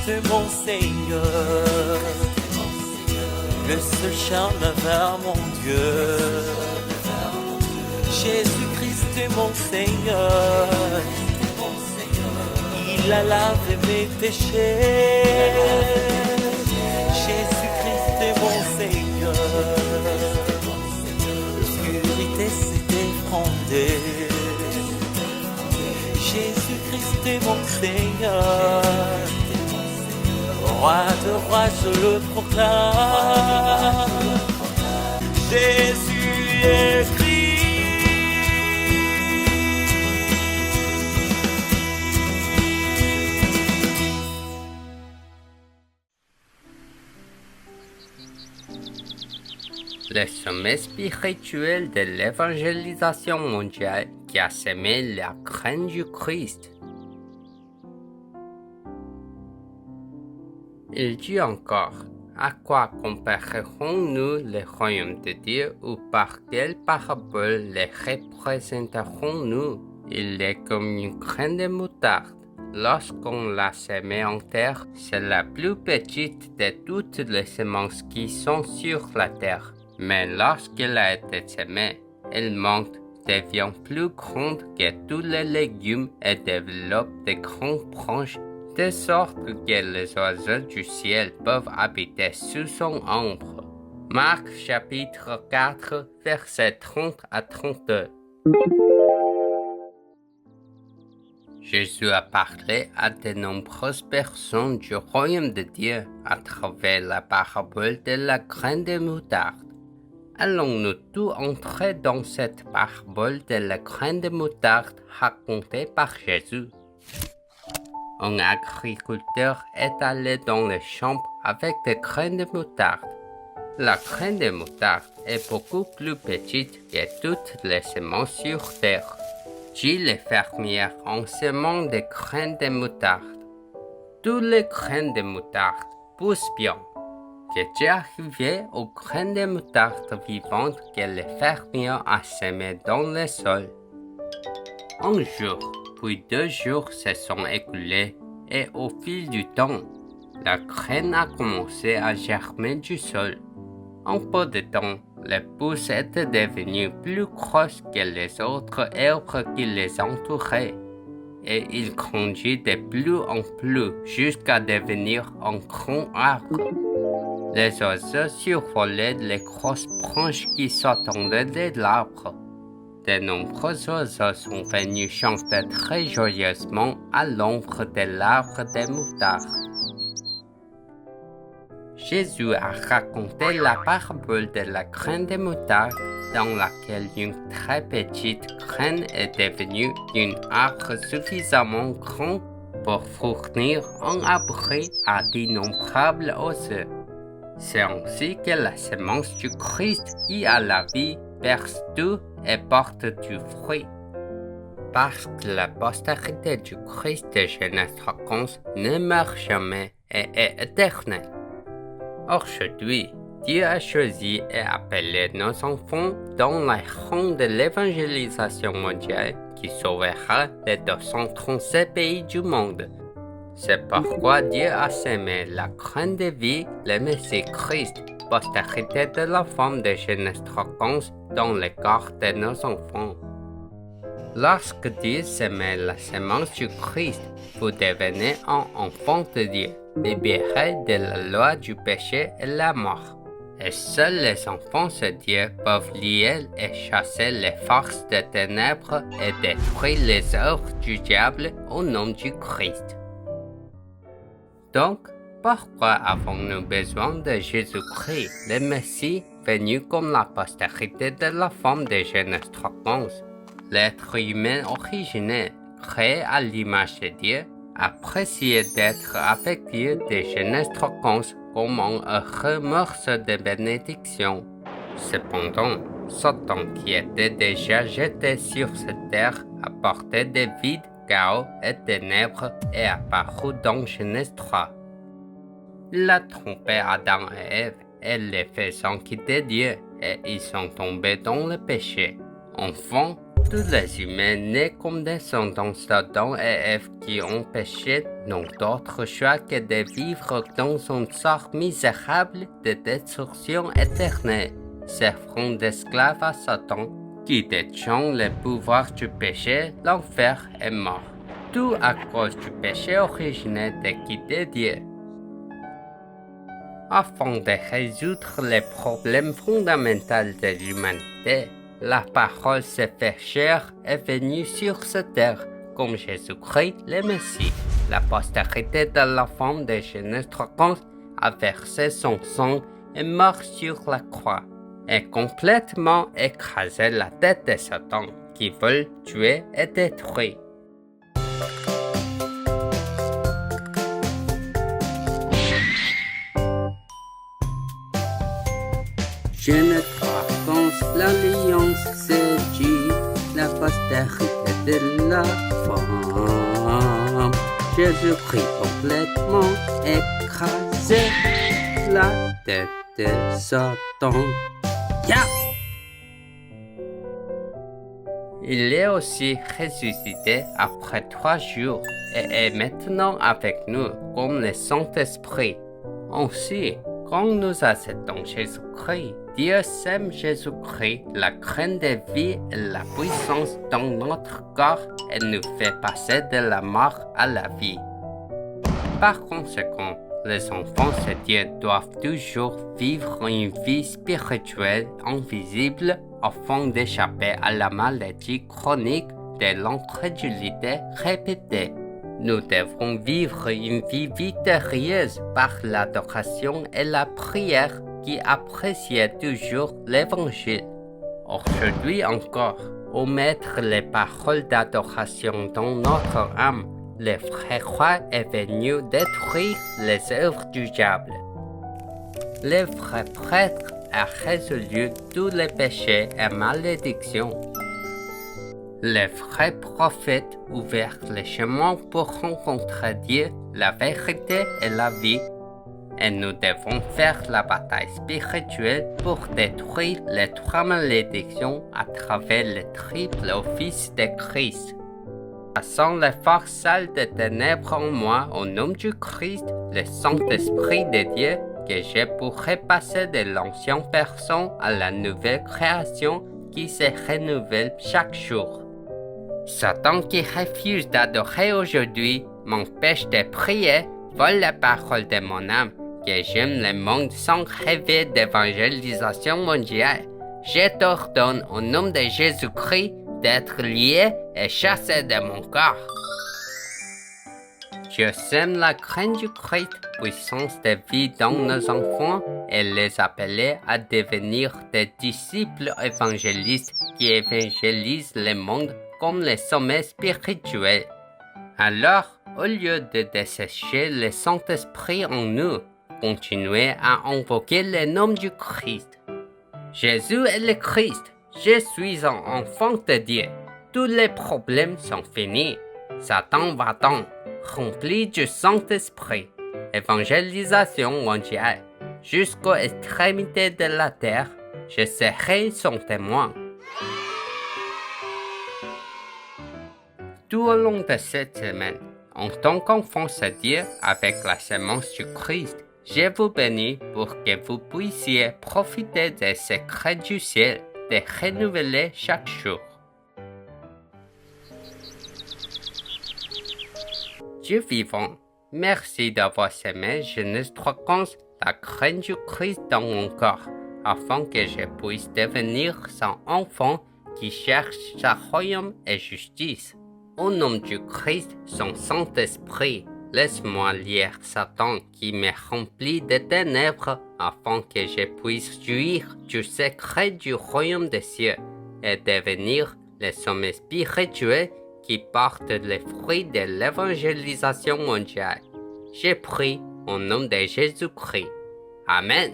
Jésus-Christ, mon Seigneur, le seul chemin vers mon Dieu. Jésus-Christ, mon Seigneur, il a lavé mes péchés. Jésus-Christ, mon Seigneur, l'obscurité s'est effondrée. Jésus-Christ, mon Seigneur, roi de rois, je le proclame. Jésus est Christ. Le sommet spirituel de l'évangélisation mondiale qui a semé la graine du Christ. Il dit encore, à quoi comparerons-nous le royaume de Dieu ou par quelle parabole les représenterons-nous? Il est comme une graine de moutarde. Lorsqu'on la semé en terre, c'est la plus petite de toutes les semences qui sont sur la terre. Mais lorsqu'elle a été semée, elle monte, devient plus grande que tous les légumes et développe de grandes branches, de sorte que les oiseaux du ciel peuvent habiter sous son ombre. Marc chapitre 4, versets 30 à 32. Jésus a parlé à de nombreuses personnes du royaume de Dieu à travers la parabole de la graine de moutarde. Allons-nous tout entrer dans cette parabole de la graine de moutarde racontée par Jésus? Un agriculteur est allé dans les champs avec des graines de moutarde. La graine de moutarde est beaucoup plus petite que toutes les semences sur terre. Dit les fermiers en semant des graines de moutarde. Toutes les graines de moutarde poussent bien. Qu'est-il arrivé aux graines de moutarde vivantes que les fermiers ont semées dans le sol? Un jour, puis 2 jours se sont écoulés et au fil du temps, la graine a commencé à germer du sol. En peu de temps, les pousses étaient devenues plus grosses que les autres herbes qui les entouraient et il grandit de plus en plus jusqu'à devenir un grand arbre. Les oiseaux survolaient les grosses branches qui s'attendaient de l'arbre. De nombreux oiseaux sont venus chanter très joyeusement à l'ombre de l'arbre de moutarde. Jésus a raconté la parabole de la graine de moutarde dans laquelle une très petite graine est devenue un arbre suffisamment grand pour fournir un abri à d'innombrables oiseaux. C'est ainsi que la semence du Christ qui a la vie perce tout et porte du fruit. Parce que la postérité du Christ de Genèse 3:11 ne meurt jamais et est éternelle. Aujourd'hui, Dieu a choisi et appelé nos enfants dans la ronde de l'évangélisation mondiale qui sauvera les 237 pays du monde. C'est pourquoi Dieu a semé la graine de vie, le Messie Christ, postérité de la femme de Genèse 3:11 dans le cœur de nos enfants. Lorsque Dieu sème la semence du Christ, vous devenez un enfant de Dieu, libéré de la loi du péché et la mort. Et seuls les enfants de Dieu peuvent lier et chasser les forces des ténèbres et détruire les œuvres du diable au nom du Christ. Donc, pourquoi avons-nous besoin de Jésus-Christ, le Messie, venu comme la postérité de la femme de Genèse 3:11? L'être humain originel, créé à l'image de Dieu, apprécié d'être avec Dieu de Genèse 3:11 comme un heureux morceau de bénédiction. Cependant, Satan qui était déjà jeté sur cette terre apportait des vides, chaos et ténèbres et apparut dans Genèse 3. Il a trompé Adam et Ève et les faisant quitter Dieu et ils sont tombés dans le péché. Enfin, Tous les humains nés comme descendants d'Adam et Ève qui ont péché n'ont d'autre choix que de vivre dans une sorte misérable de destruction éternelle, servant d'esclaves à Satan, qui détient le pouvoir du péché, l'enfer et mort. Tout à cause du péché originel de quitter Dieu. Afin de résoudre les problèmes fondamentaux de l'humanité, la parole s'est fait chair et venue sur cette terre, comme Jésus-Christ le Messie. La postérité de la femme de Genèse 3:15 a versé son sang et mort sur la croix, et complètement écrasé la tête de Satan, qui veut tuer et détruire. Genèse 3:15, l'alliance se dit, la postérité de la femme. Jésus-Christ complètement écrasé, la tête de Satan. Yeah! Il est aussi ressuscité après 3 jours et est maintenant avec nous comme le Saint-Esprit. Ainsi, quand nous acceptons Jésus-Christ, Dieu sème Jésus-Christ, la graine de vie et la puissance dans notre corps et nous fait passer de la mort à la vie. Par conséquent, les enfants de Dieu doivent toujours vivre une vie spirituelle invisible afin d'échapper à la maladie chronique de l'incrédulité répétée. Nous devons vivre une vie victorieuse par l'adoration et la prière qui apprécient toujours l'Évangile. Aujourd'hui encore, au mettre les paroles d'adoration dans notre âme, le vrai roi est venu détruire les œuvres du diable. Le vrai prêtre a résolu tous les péchés et malédictions. Le vrai prophète ouvert le chemin pour rencontrer Dieu, la vérité et la vie. Et nous devons faire la bataille spirituelle pour détruire les 3 malédictions à travers le triple office de Christ. Passant les forces sales des ténèbres en moi au nom du Christ, le Saint-Esprit de Dieu, que je pourrai passer de l'ancienne personne à la nouvelle création qui se renouvelle chaque jour. Satan qui refuse d'adorer aujourd'hui m'empêche de prier, vole la parole de mon âme, que j'aime le monde sans rêver d'évangélisation mondiale. Je t'ordonne au nom de Jésus-Christ d'être lié et chassé de mon corps. Je sème la graine du Christ, puissance de vie dans nos enfants, et les appeler à devenir des disciples évangélistes qui évangélisent le monde comme les sommets spirituels. Alors, au lieu de dessécher le Saint-Esprit en nous, continuez à invoquer le nom du Christ. Jésus est le Christ. Je suis un enfant de Dieu. Tous les problèmes sont finis. Satan va-t'en, rempli du Saint-Esprit. Évangélisation mondiale. Jusqu'aux extrémités de la terre, je serai son témoin. Tout au long de cette semaine, en tant qu'enfant de Dieu avec la semence du Christ, je vous bénis pour que vous puissiez profiter des secrets du ciel, de renouveler chaque jour. Dieu vivant, merci d'avoir semé Genèse 3:15, la graine du Christ dans mon corps, afin que je puisse devenir son enfant qui cherche sa royaume et justice. Au nom du Christ, son Saint-Esprit, laisse-moi lire Satan qui me remplit de ténèbres afin que je puisse jouir du secret du royaume des cieux et devenir le sommet spirituel qui porte les fruits de l'évangélisation mondiale. Je prie au nom de Jésus-Christ. Amen.